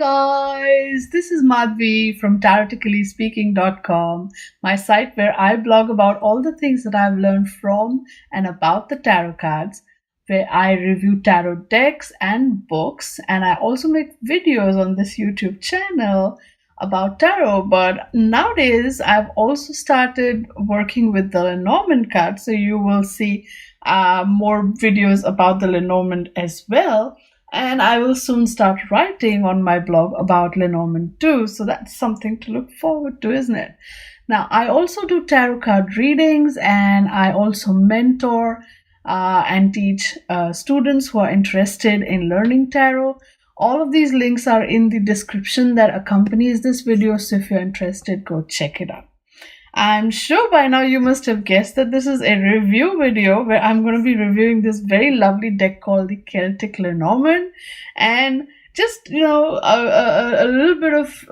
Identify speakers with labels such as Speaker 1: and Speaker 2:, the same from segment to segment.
Speaker 1: guys, this is Madhvi from TaroticallySpeaking.com, my site where I blog about all the things that I've learned from and about the tarot cards, where I review tarot decks and books, and I also make videos on this YouTube channel about tarot. But nowadays, I've also started working with the Lenormand cards, so you will see more videos about the Lenormand as well. And I will soon start writing on my blog about Lenormand too. So that's something to look forward to, isn't it? Now, I also do tarot card readings, and I also mentor and teach students who are interested in learning tarot. All of these links are in the description that accompanies this video. So if you're interested, go check it out. I'm sure by now you must have guessed that this is a review video where I'm going to be reviewing this very lovely deck called the Celtic Lenormand. And just, a little bit of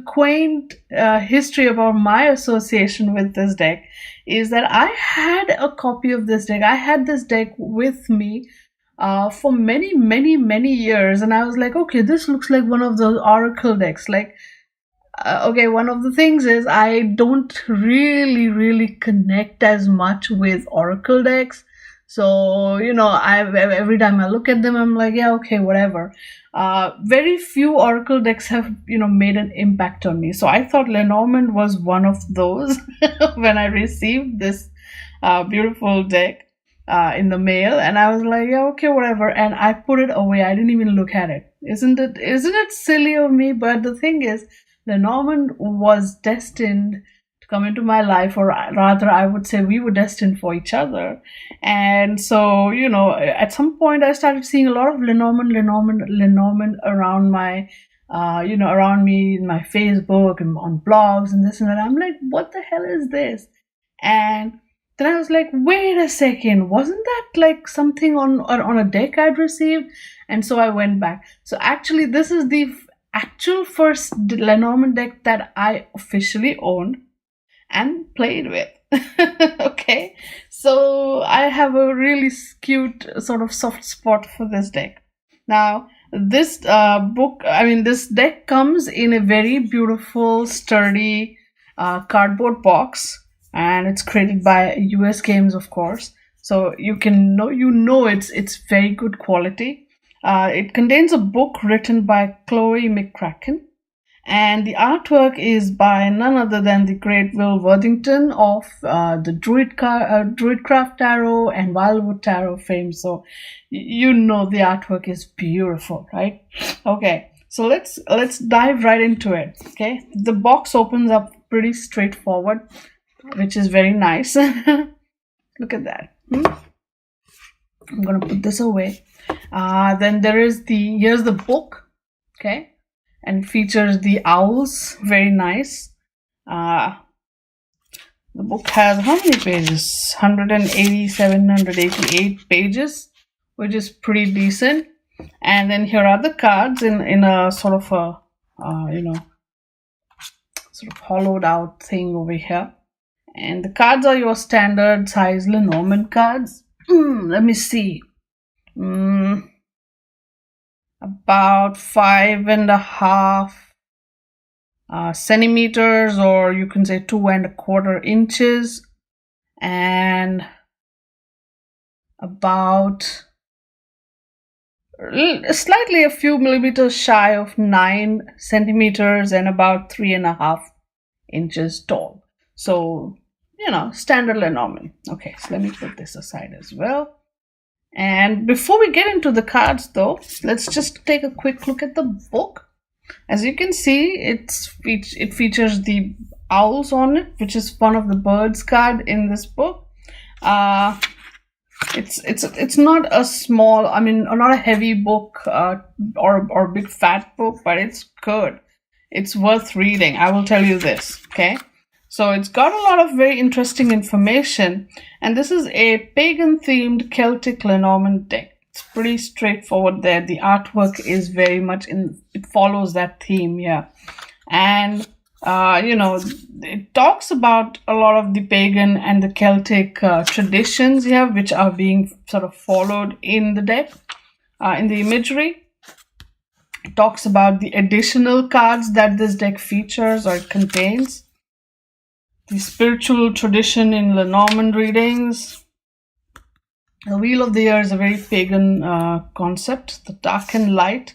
Speaker 1: quaint history about my association with this deck is that I had a copy of this deck. I had this deck with me for many, many, many years. And I was like, okay, this looks like one of those oracle decks. One of the things is I don't really connect as much with oracle decks. So, every time I look at them, I'm like, yeah, okay, whatever. Very few oracle decks have, made an impact on me. So I thought Lenormand was one of those when I received this beautiful deck in the mail. And I was like, yeah, okay, whatever. And I put it away. I didn't even look at it. Isn't it silly of me? But the thing is, Lenormand was destined to come into my life, or rather, I would say we were destined for each other. And so, at some point, I started seeing a lot of Lenormand around my, around me in my Facebook and on blogs and this and that. I'm like, what the hell is this? And then I was like, wait a second, wasn't that like something on a deck I'd received? And so I went back. So actually, this is the actual first Lenormand deck that I officially owned and played with. Okay, so I have a really cute sort of soft spot for this deck. Now, this this deck comes in a very beautiful, sturdy cardboard box, and it's created by US Games, of course. So it's very good quality. It contains a book written by Chloe McCracken, and the artwork is by none other than the great Will Worthington of the Druidcraft Tarot and Wildwood Tarot fame. So the artwork is beautiful, right? Okay, so let's dive right into it. Okay, the box opens up pretty straightforward, which is very nice. Look at that. I'm gonna put this away. Then here's the book, okay, and features the owls, very nice. The book has how many pages? 187, 188 pages, which is pretty decent. And then here are the cards in a sort of sort of hollowed out thing over here. And the cards are your standard size Lenormand cards. Let me see. About 5.5 centimeters, or you can say 2.25 inches, and about slightly a few millimeters shy of 9 centimeters and about 3.5 inches tall. So, standard Lenormand. Okay, so let me put this aside as well. And before we get into the cards, though, let's just take a quick look at the book. As you can see, it features the owls on it, which is one of the birds card in this book. It's not a small, not a heavy book or big fat book, but it's good. It's worth reading. I will tell you this, okay? So it's got a lot of very interesting information, and this is a pagan-themed Celtic Lenormand deck. It's pretty straightforward there. The artwork is very much it follows that theme, yeah. And, it talks about a lot of the pagan and the Celtic traditions here, which are being sort of followed in the deck, in the imagery. It talks about the additional cards that this deck features or contains. The spiritual tradition in Lenormand readings. The Wheel of the Year is a very pagan concept. The dark and light.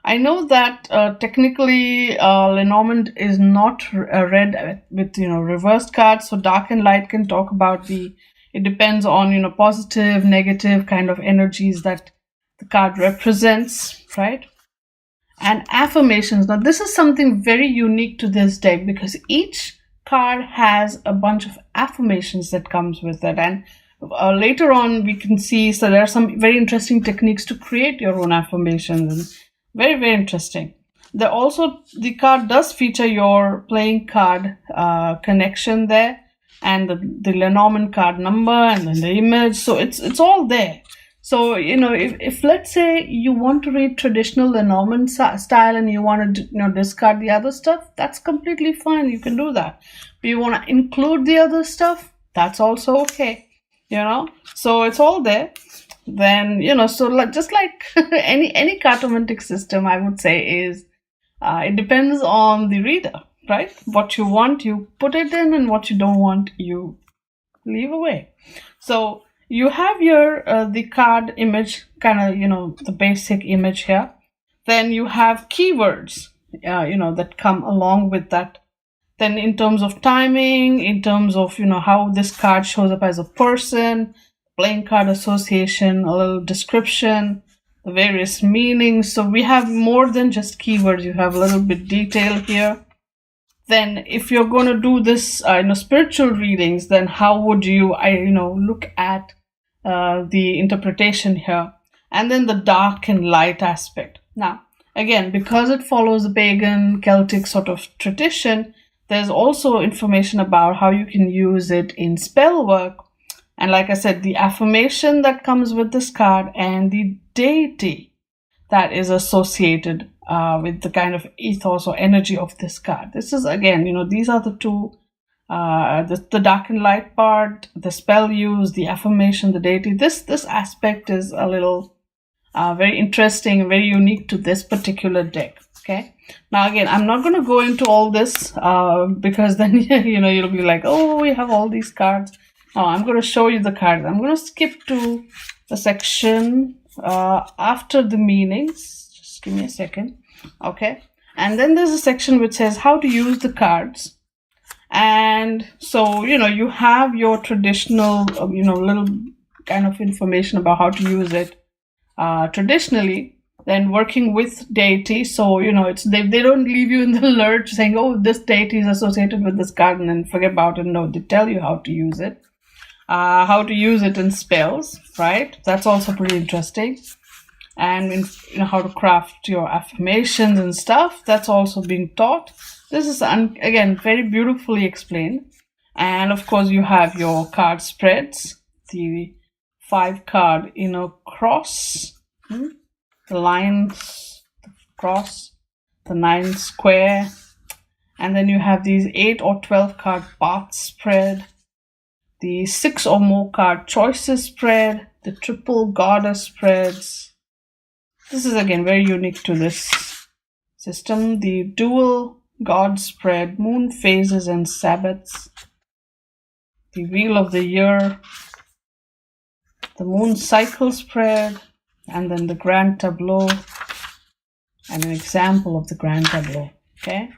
Speaker 1: I know that technically Lenormand is not read with reversed cards, so dark and light can talk about it depends on positive, negative kind of energies that the card represents, right? And affirmations. Now this is something very unique to this deck because each card has a bunch of affirmations that comes with it, and later on we can see, so there are some very interesting techniques to create your own affirmations, and very, very interesting. The card does feature your playing card connection there, and the Lenormand card number, and then the image. So it's all there. So if let's say you want to read traditional Lenormand style and you want to discard the other stuff, that's completely fine. You can do that. But you want to include the other stuff, that's also okay. So it's all there. Then so just like any cartomantic system, I would say is it depends on the reader, right? What you want, you put it in, and what you don't want, you leave away. So you have your the card image, kind of the basic image here. Then you have keywords that come along with that. Then in terms of timing, in terms of how this card shows up as a person, playing card association, a little description, the various meanings. So we have more than just keywords. You have a little bit detail here. Then if you're going to do this spiritual readings, then how would you look at the interpretation here? And then the dark and light aspect. Now again, because it follows the pagan Celtic sort of tradition, there's also information about how you can use it in spell work. And like I said, the affirmation that comes with this card and the deity that is associated with the kind of ethos or energy of this card. This is again, these are the two, the dark and light part, the spell use, the affirmation, the deity. This aspect is a little very interesting, very unique to this particular deck. Okay. Now again, I'm not going to go into all this because then you'll be like, oh, we have all these cards. Oh, I'm going to show you the cards. I'm going to skip to the section after the meanings. Just give me a second. Okay. And then there's a section which says how to use the cards. And so, you have your traditional, little kind of information about how to use it traditionally. Then working with deity. So, they don't leave you in the lurch saying, oh, this deity is associated with this card and then forget about it. No, they tell you how to use it. How to use it in spells, right? That's also pretty interesting. And how to craft your affirmations and stuff, that's also being taught. This is again very beautifully explained. And of course you have your card spreads, the 5-card cross, the lines, the cross, the 9 square, and then you have these 8 or 12 card path spread, the 6 or more card choices spread, the triple goddess spreads. This is again very unique to this system. The dual god spread, moon phases and Sabbats, the Wheel of the Year, the moon cycle spread, and then the grand tableau, and an example of the grand tableau. Okay,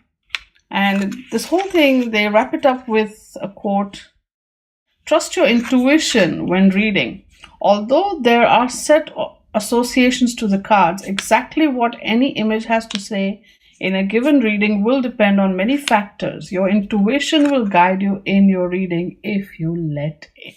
Speaker 1: and this whole thing, they wrap it up with a quote: trust your intuition when reading. Although there are set associations to the cards, exactly what any image has to say in a given reading will depend on many factors. Your intuition will guide you in your reading if you let it.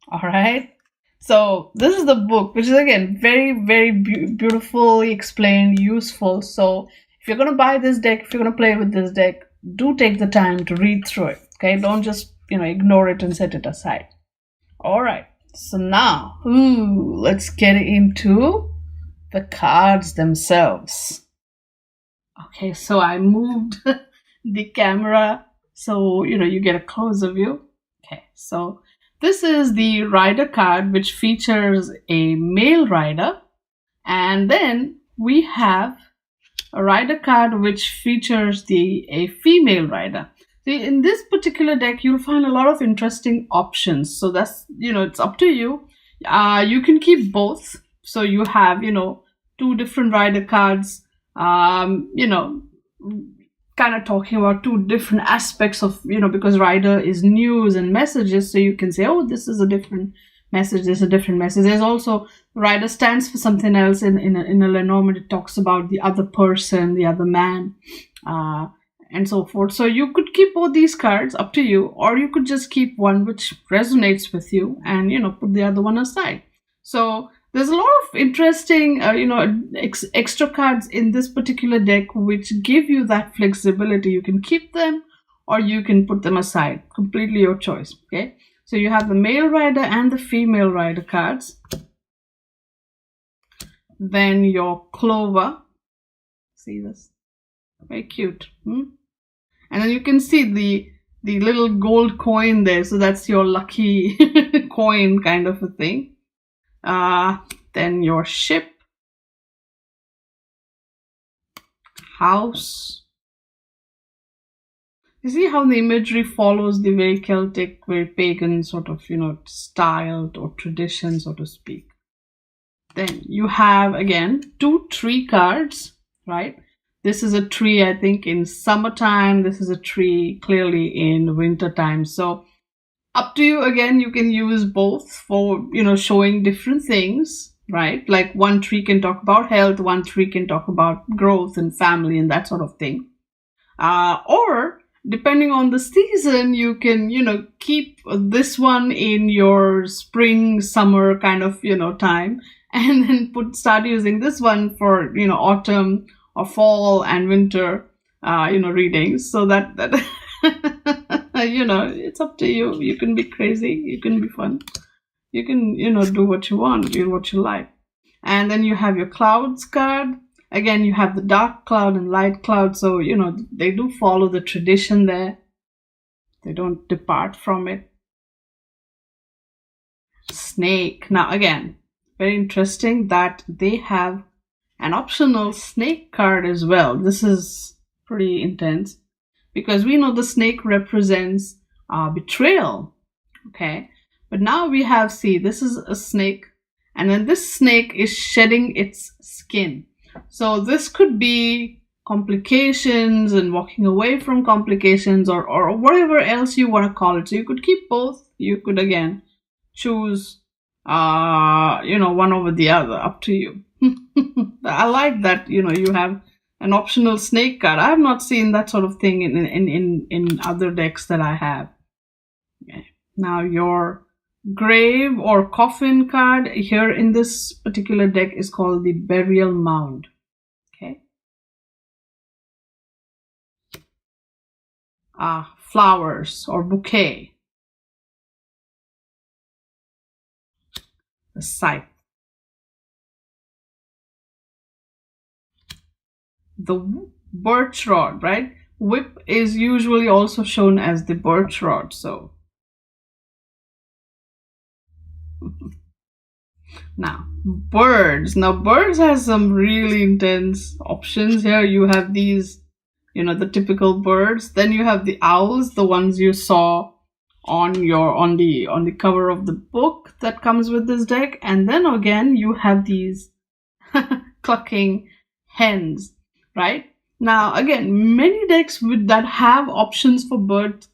Speaker 1: All right. So this is the book, which is again very, very beautifully explained, useful. So if you're going to buy this deck, if you're going to play with this deck, do take the time to read through it. Okay, don't just ignore it and set it aside. All right. So now, let's get into the cards themselves. Okay, so I moved the camera so you get a closer view. Okay, so this is the rider card, which features a male rider, and then we have a rider card which features a female rider. See, in this particular deck, you'll find a lot of interesting options. So that's, it's up to you. You can keep both. So you have, two different rider cards, kind of talking about two different aspects of, because rider is news and messages. So you can say, oh, this is a different message, there's a different message. There's also rider stands for something else. In a Lenormand, it talks about the other person, the other man, and so forth. So you could keep both these cards, up to you, or you could just keep one which resonates with you and, put the other one aside. So there's a lot of interesting, extra cards in this particular deck which give you that flexibility. You can keep them or you can put them aside. Completely your choice, okay? So you have the male rider and the female rider cards. Then your Clover. See this? Very cute. And then you can see the little gold coin there. So that's your lucky coin kind of a thing. Then your ship, house. You see how the imagery follows the very Celtic, very pagan sort of, style or tradition, so to speak. Then you have, again, two tree cards, right? This is a tree, I think, in summertime. This is a tree clearly in wintertime. So up to you. Again, you can use both for, showing different things, right? Like one tree can talk about health, one tree can talk about growth and family and that sort of thing. Or depending on the season, you can, keep this one in your spring, summer kind of, time, and then start using this one for, autumn or fall and winter, readings. So that it's up to you. You can be crazy. You can be fun. You can, do what you want, do what you like. And then you have your clouds card. Again, you have the dark cloud and light cloud. So, they do follow the tradition there. They don't depart from it. Snake. Now, again, very interesting that they have an optional snake card as well. This is pretty intense because we know the snake represents betrayal. Okay. But now we have, see, this is a snake. And then this snake is shedding its skin. So this could be complications and walking away from complications or whatever else you want to call it. So you could keep both. You could, again, choose, one over the other. Up to you. I like that, you have an optional snake card. I have not seen that sort of thing in other decks that I have. Okay. Now your grave or coffin card here in this particular deck is called the burial mound. Okay. Flowers or bouquet. The scythe. The birch rod, right? Whip is usually also shown as the birch rod. So now birds. Now birds has some really intense options here. You have these, the typical birds. Then you have the owls, the ones you saw on the cover of the book that comes with this deck. And then again you have these clucking hens, right? Now again, many decks that have options for bird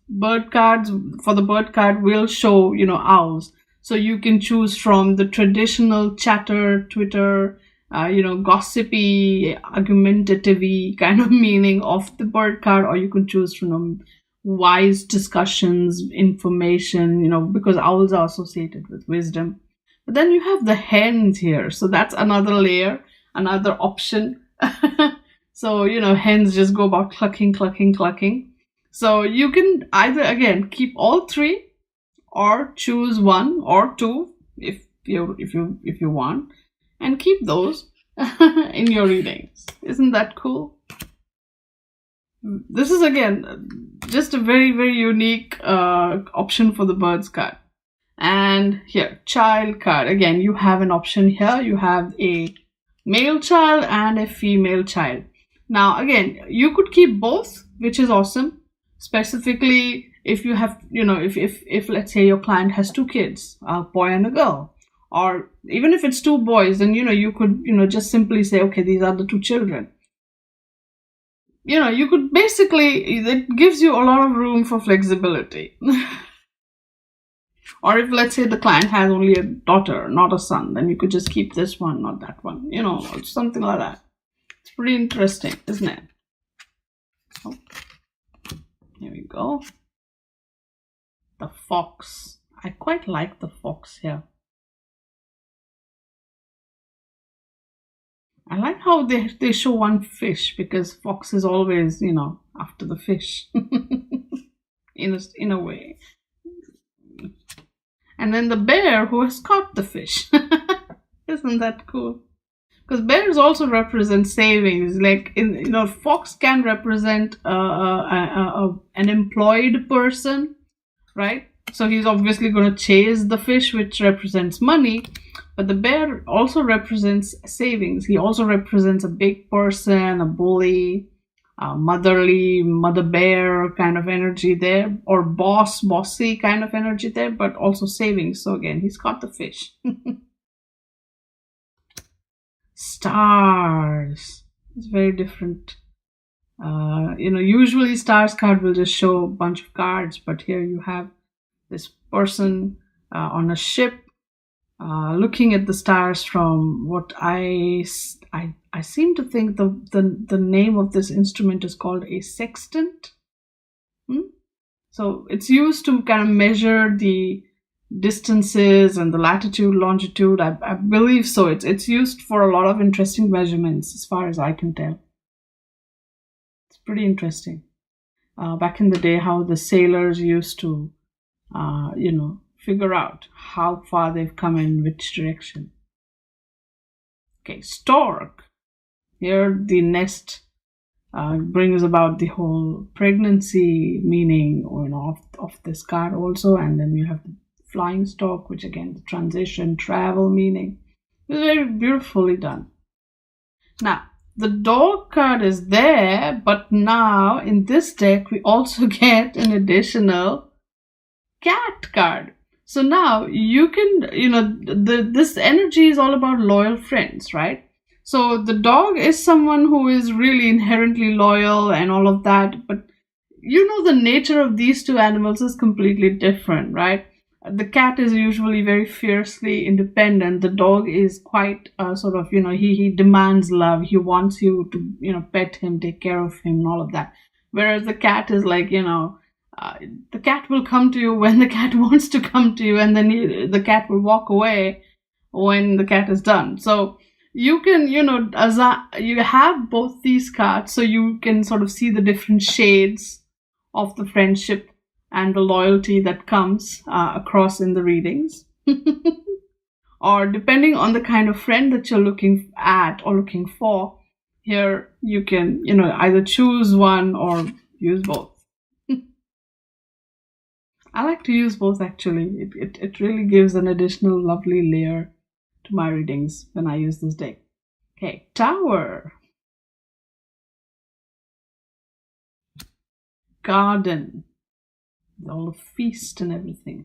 Speaker 1: cards, for the bird card will show, owls. So you can choose from the traditional chatter, Twitter, gossipy, argumentative kind of meaning of the bird card, or you can choose from wise discussions, information, because owls are associated with wisdom. But then you have the hens here. So that's another layer, another option. So, hens just go about clucking, clucking, clucking. So you can either, again, keep all three, or choose one or two if you want, and keep those in your readings. Isn't that cool? This is, again, just a very, very unique option for the birds card. And here, child card. Again, you have an option here. You have a male child and a female child. Now, again, you could keep both, which is awesome. Specifically, if you have, if let's say your client has 2 kids, a boy and a girl, or even if it's 2 boys, then, you could, just simply say, okay, these are the 2 children. You could basically, it gives you a lot of room for flexibility. Or if, let's say, the client has only a daughter, not a son, then you could just keep this one, not that one, something like that. It's pretty interesting, isn't it? Oh, here we go. The fox. I quite like the fox here. I like how they show one fish, because fox is always, after the fish. in a way. And then the bear who has caught the fish. Isn't that cool? Because bears also represent savings. Like, fox can represent an employed person, right? So he's obviously going to chase the fish, which represents money. But the bear also represents savings. He also represents a big person, a bully, mother bear kind of energy there, or bossy kind of energy there, but also savings. So again, he's caught the fish. Stars. It's very different. Usually stars card will just show a bunch of cards, but here you have this person on a ship looking at the stars from what I seem to think the name of this instrument is called a sextant. So it's used to kind of measure the distances and the latitude, longitude. I believe so. It's used for a lot of interesting measurements, as far as I can tell. It's pretty interesting. Back in the day, how the sailors used to, figure out how far they've come in which direction. Okay, Stork. Here the nest brings about the whole pregnancy meaning, of this card also. And then you have the flying stork, which again, the transition, travel meaning. It's very beautifully done. Now, the dog card is there, but now in this deck, we also get an additional cat card. So now you can, this energy is all about loyal friends, right? So the dog is someone who is really inherently loyal and all of that, but the nature of these 2 animals is completely different, right? The cat is usually very fiercely independent. The dog is quite he demands love. He wants you to, pet him, take care of him and all of that. Whereas the cat is like, the cat will come to you when the cat wants to come to you, and then the cat will walk away when the cat is done. So you can, you have both these cards, so you can sort of see the different shades of the friendship and the loyalty that comes across in the readings. Or depending on the kind of friend that you're looking at or looking for, here you can, either choose one or use both. I like to use both, actually. It really gives an additional lovely layer to my readings when I use this deck. Okay, Tower. Garden. All the feast and everything.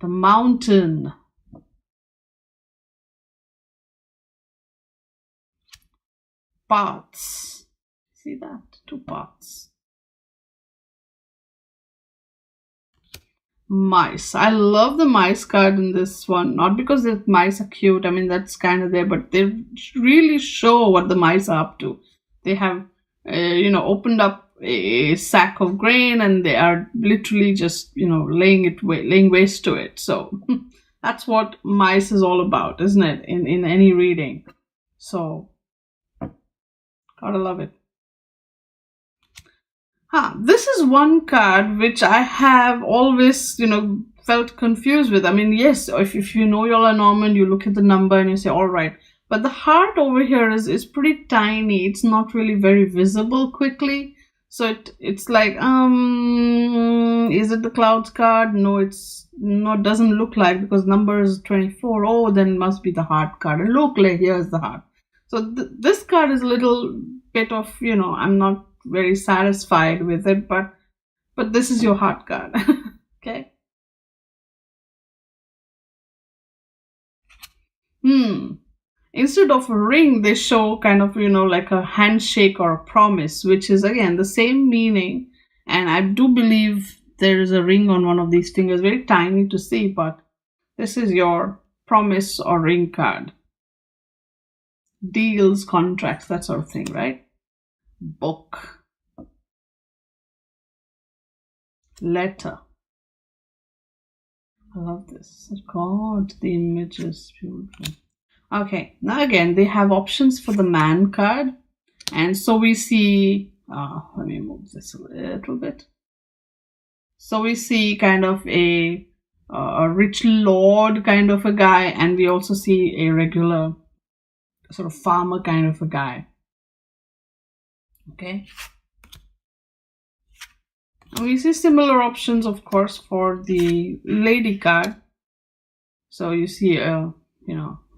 Speaker 1: The Mountain. Paths. See that? 2 paths. Mice. I love the mice card in this one. Not because the mice are cute. I mean, that's kind of there, but they really show what the mice are up to. They have, opened up a sack of grain, and they are literally just, laying waste to it. So that's what mice is all about, isn't it? In any reading. So, gotta love it. This is one card which I have always, felt confused with. I mean, yes, if you know your Lenormand, you look at the number and you say, all right. But the heart over here is pretty tiny. It's not really very visible quickly. So it's like, is it the clouds card? No, it doesn't look like, because number is 24. Oh, then it must be the heart card. And look, here's the heart. So this card is a little bit of, I'm not very satisfied with it, but this is your heart card. Okay. Instead of a ring, they show kind of, like a handshake or a promise, which is again the same meaning. And I do believe there is a ring on one of these fingers, very tiny to see, but this is your promise or ring card. Deals, contracts, that sort of thing, right? Book. Letter. I love this. God, the image is beautiful. Okay, now again, they have options for the man card. And so we see, let me move this a little bit. So we see kind of a rich lord kind of a guy, and we also see a regular sort of farmer kind of a guy. Okay. And we see similar options, of course, for the lady card. So you see a,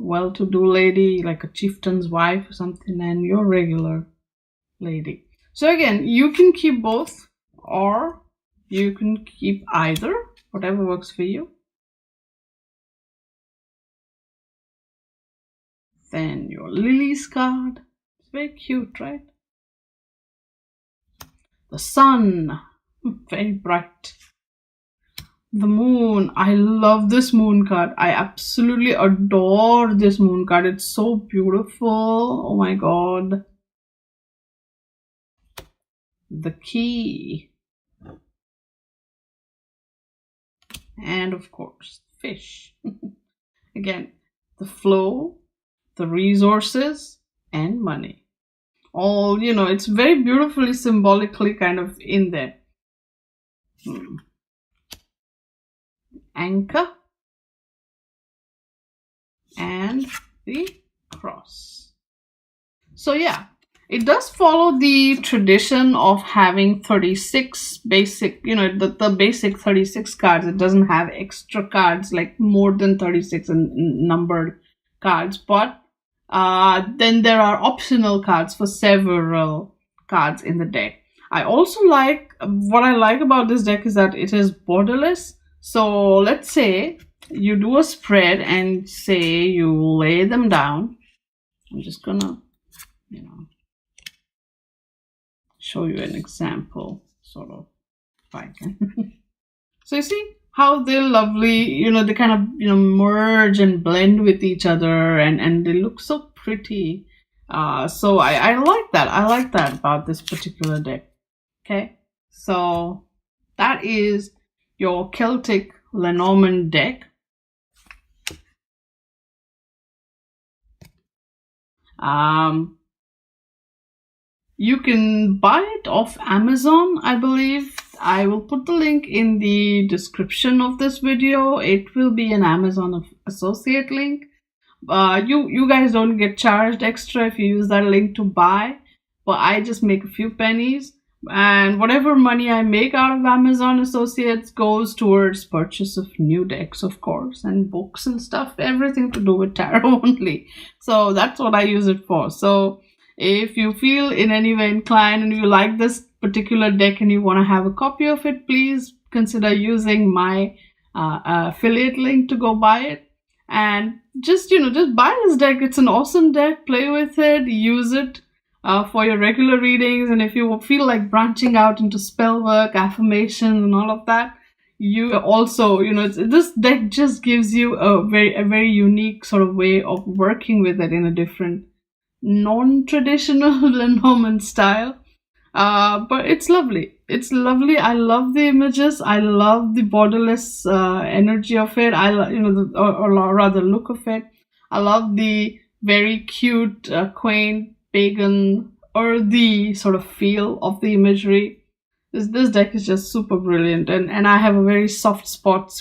Speaker 1: well-to-do lady, like a chieftain's wife or something, and your regular lady. So again, you can keep both, or you can keep either, whatever works for you. Then your lilies card. It's very cute, right? The sun, very bright. The moon, I love this moon card. I absolutely adore this moon card. It's so beautiful. Oh my god. The key. And of course, fish. Again, the flow, the resources, and money. All, it's very beautifully symbolically kind of in there. Anchor and the cross. So yeah, it does follow the tradition of having 36 basic, the basic 36 cards. It doesn't have extra cards, like more than 36 and numbered cards, but then there are optional cards for several cards in the deck. I also what I like about this deck is that it is borderless. So let's say you do a spread and say you lay them down. I'm just gonna, show you an example, sort of, if I can. So you see how they're lovely, they kind of, merge and blend with each other, and they look so pretty. So I like that. I like that about this particular deck. Okay, so that is your Celtic Lenormand deck. You can buy it off Amazon, I believe. I will put the link in the description of this video. It will be an Amazon associate link. You guys don't get charged extra if you use that link to buy, but I just make a few pennies. And whatever money I make out of Amazon Associates goes towards purchase of new decks, of course, and books and stuff, everything to do with tarot only. So that's what I use it for. So if you feel in any way inclined and you like this particular deck and you want to have a copy of it, please consider using my affiliate link to go buy it. And just buy this deck. It's an awesome deck. Play with it, use it for your regular readings, and if you feel like branching out into spell work, affirmation, and all of that, you also, this deck just gives you a very unique sort of way of working with it in a different, non-traditional Lenormand style. But it's lovely. It's lovely. I love the images. I love the borderless energy of it. I or rather look of it. I love the very cute, quaint, pagan, earthy sort of feel of the imagery. This deck is just super brilliant, and I have a very sweet soft spot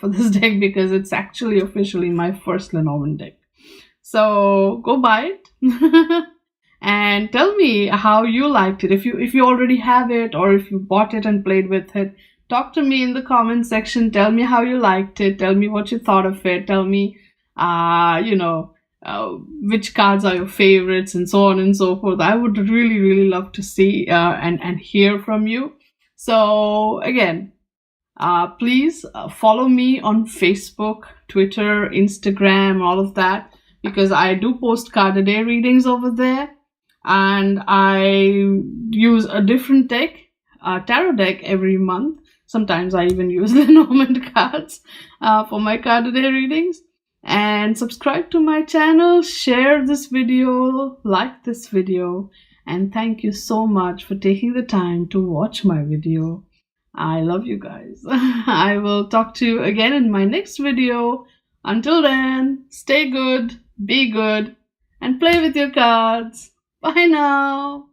Speaker 1: for this deck because it's actually officially my first Lenormand deck. So go buy it and tell me how you liked it. If you already have it, or if you bought it and played with it, talk to me in the comment section. Tell me how you liked it. Tell me what you thought of it. Tell me which cards are your favorites, and so on and so forth. I would really, really love to see and hear from you. So again, please follow me on Facebook, Twitter, Instagram, all of that, because I do post card a day readings over there, and I use a different deck, tarot deck, every month. Sometimes I even use Lenormand cards for my card a day readings. And subscribe to my channel, share this video, like this video, and thank you so much for taking the time to watch my video. I love you guys. I will talk to you again in my next video. Until then, stay good, be good, and play with your cards. Bye now.